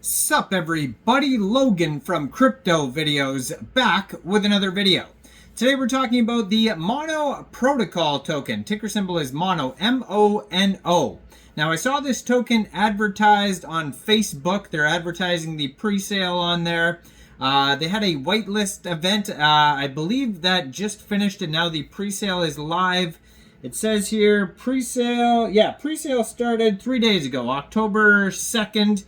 Sup everybody, Logan from Crypto Videos back with another video. Today we're talking about the Mono Protocol token. Ticker symbol is Mono, M-O-N-O. Now I saw this token advertised on Facebook. They're advertising the pre-sale on there. They had a whitelist event, I believe that just finished and now the pre-sale is live. It says here pre-sale, pre-sale started 3 days ago, October 2nd.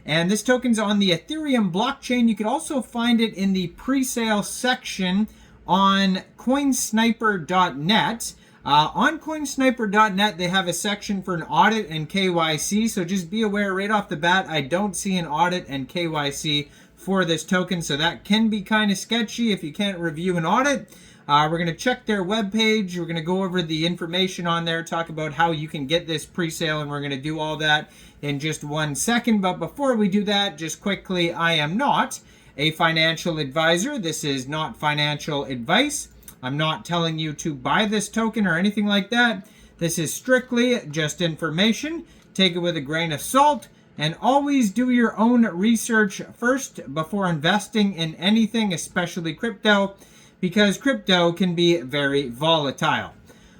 And this token's on the Ethereum blockchain. You can also find it in the pre-sale section on coinsniper.net. On coinsniper.net, they have a section for an audit and KYC. So just be aware right off the bat, I don't see an audit and KYC for this token. So that can be kind of sketchy if you can't review an audit. We're going to check their webpage. We're going to go over the information on there, talk about how you can get this pre-sale, and we're going to do all that in just 1 second. But before we do that, just quickly, I am not a financial advisor. This is not financial advice. I'm not telling you to buy this token or anything like that. This is strictly just information. Take it with a grain of salt. And always do your own research first before investing in anything, especially crypto, because crypto can be very volatile.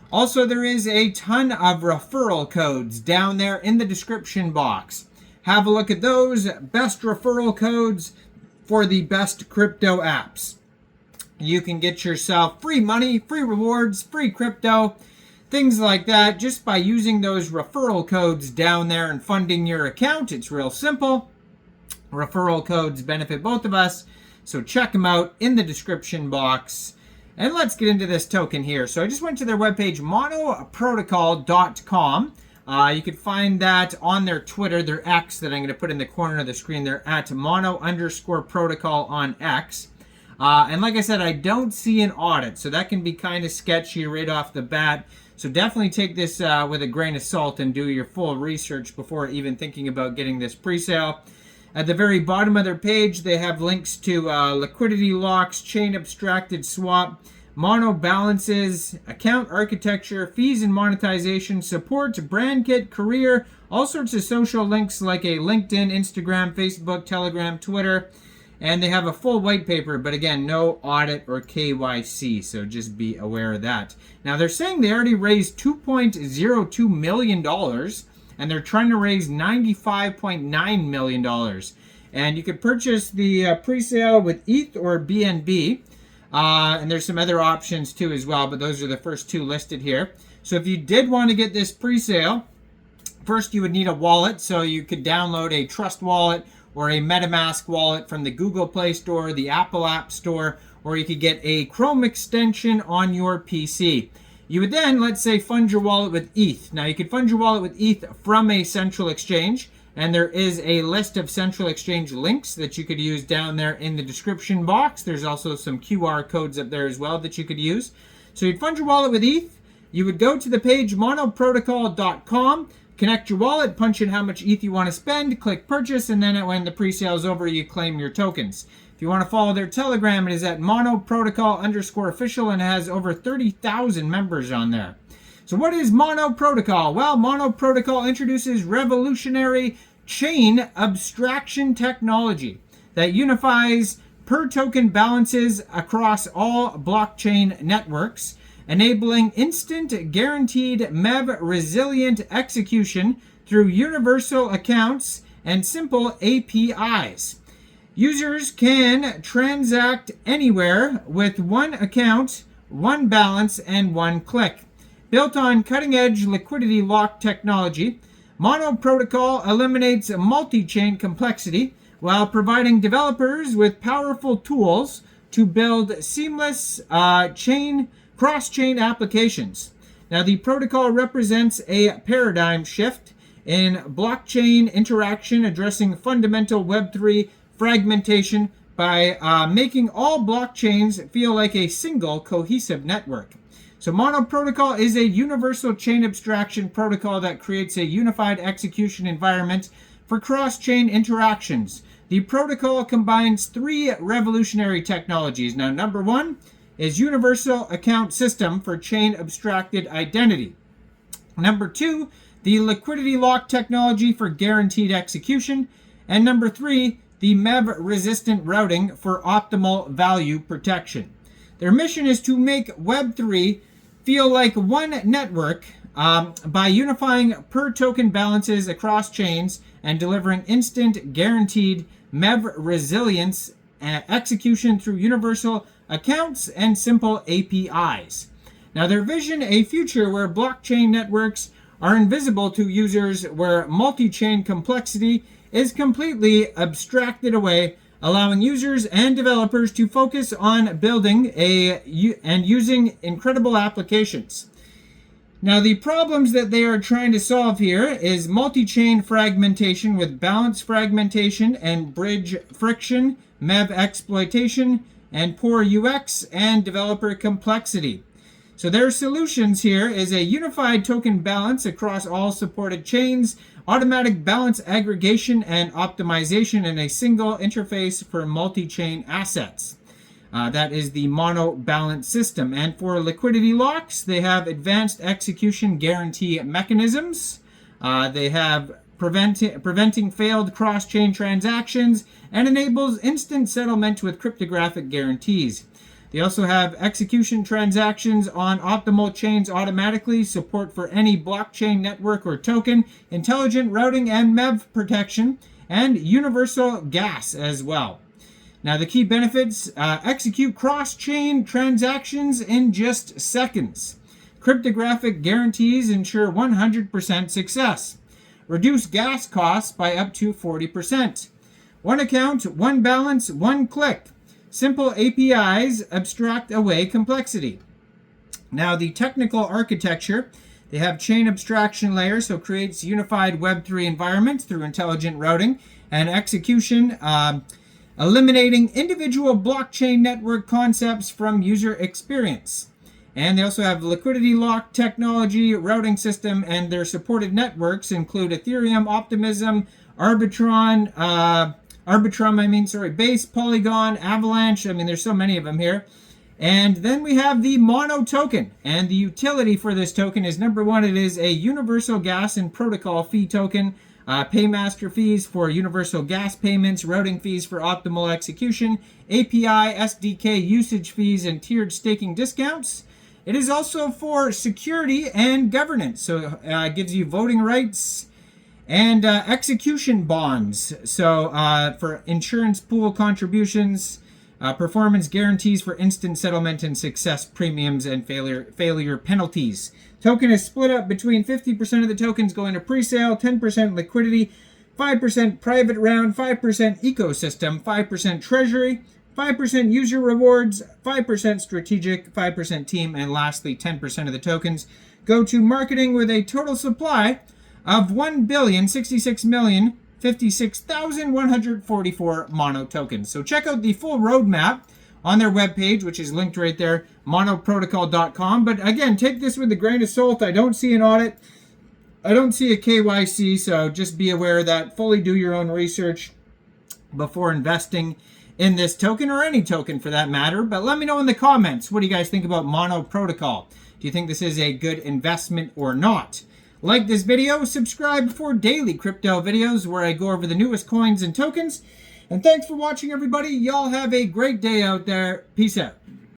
Also, there is a ton of referral codes down there in the description box. Have a look at those. Best referral codes for the best crypto apps. You can get yourself free money, free rewards, free crypto, things like that, just by using those referral codes down there and funding your account. It's real simple. Referral codes benefit both of us. So check them out in the description box. And let's get into this token here. So I just went to their webpage, monoprotocol.com. You could find that on their Twitter, their X that I'm going to put in the corner of the screen there at mono_protocol on X. And like I said, I don't see an audit, so that can be kind of sketchy right off the bat. So definitely take this with a grain of salt and do your full research before even thinking about getting this pre-sale. At the very bottom of their page, they have links to liquidity locks, chain abstracted swap, mono balances, account architecture, fees and monetization, support, brand kit, career, all sorts of social links like a LinkedIn, Instagram, Facebook, Telegram, Twitter. And they have a full white paper, but again, no audit or KYC, so just be aware of that. Now, they're saying they already raised $2.02 million, and they're trying to raise $95.9 million. And you could purchase the pre-sale with ETH or BNB. And there's some other options too as well, but those are the first two listed here. So if you did want to get this pre-sale, first you would need a wallet. So you could download a Trust wallet or a MetaMask wallet from the Google Play Store, the Apple App Store, or you could get a Chrome extension on your PC. You would then, let's say, fund your wallet with ETH. Now, you could fund your wallet with ETH from a central exchange, and there is a list of central exchange links that you could use down there in the description box. There's also some QR codes up there as well that you could use. So you'd fund your wallet with ETH. You would go to the page monoprotocol.com, connect your wallet, punch in how much ETH you want to spend, click purchase, and then when the pre-sale is over, you claim your tokens. If you want to follow their Telegram, it is at monoprotocol_official and has over 30,000 members on there. So what is Mono Protocol? Well, Mono Protocol introduces revolutionary chain abstraction technology that unifies per token balances across all blockchain networks, enabling instant guaranteed MEV resilient execution through universal accounts and simple APIs. Users can transact anywhere with one account, one balance, and one click. Built on cutting-edge liquidity lock technology, Mono Protocol eliminates multi-chain complexity while providing developers with powerful tools to build seamless cross-chain applications. Now, the protocol represents a paradigm shift in blockchain interaction, addressing fundamental Web3 fragmentation by making all blockchains feel like a single cohesive network. So Mono Protocol is a universal chain abstraction protocol that creates a unified execution environment for cross-chain interactions. The protocol combines three revolutionary technologies. Now, number one is Universal Account System for Chain Abstracted Identity. Number two, the liquidity lock technology for guaranteed execution. And number 3, the MEV-resistant routing for optimal value protection. Their mission is to make Web3 feel like one network by unifying per token balances across chains and delivering instant guaranteed MEV resilience execution through universal accounts and simple APIs. Now, their vision, a future where blockchain networks are invisible to users, where multi-chain complexity is completely abstracted away, allowing users and developers to focus on building and using incredible applications. Now, the problems that they are trying to solve here is multi-chain fragmentation with balance fragmentation and bridge friction, MEV exploitation, and poor UX and developer complexity. So their solutions here is a unified token balance across all supported chains, automatic balance aggregation and optimization in a single interface for multi-chain assets. That is the mono balance system. And for liquidity locks, they have advanced execution guarantee mechanisms. They have preventing failed cross-chain transactions and enables instant settlement with cryptographic guarantees. They also have execution transactions on optimal chains automatically, support for any blockchain network or token, intelligent routing and MEV protection, and universal gas as well. Now, the key benefits, execute cross-chain transactions in just seconds. Cryptographic guarantees ensure 100% success. Reduce gas costs by up to 40%. One account, one balance, one click. Simple APIs abstract away complexity. Now, the technical architecture, they have chain abstraction layer, so creates unified Web3 environments through intelligent routing and execution, eliminating individual blockchain network concepts from user experience. And they also have liquidity lock technology, routing system, and their supported networks include Ethereum, Optimism, Base, Polygon, Avalanche. There's so many of them here. And then we have the Mono token. And the utility for this token is, number 1, it is a universal gas and protocol fee token. Paymaster fees for universal gas payments, routing fees for optimal execution, API, SDK usage fees, and tiered staking discounts. It is also for security and governance. So it gives you voting rights and execution bonds. So for insurance pool contributions, performance guarantees for instant settlement and success premiums and failure penalties. Token is split up between 50% of the tokens going to presale, 10% liquidity, 5% private round, 5% ecosystem, 5% treasury, 5% user rewards, 5% strategic, 5% team, and lastly 10% of the tokens go to marketing with a total supply of 1,066,056,144 mono tokens. So check out the full roadmap on their webpage, which is linked right there, monoprotocol.com. But again, take this with a grain of salt. I don't see an audit. I don't see a KYC, so just be aware of that. Fully do your own research before investing in this token, or any token for that matter. But let me know in the comments, what do you guys think about Mono Protocol? Do you think this is a good investment or not? Like this video, subscribe for daily crypto videos where I go over the newest coins and tokens. And thanks for watching, everybody. Y'all have a great day out there. Peace out.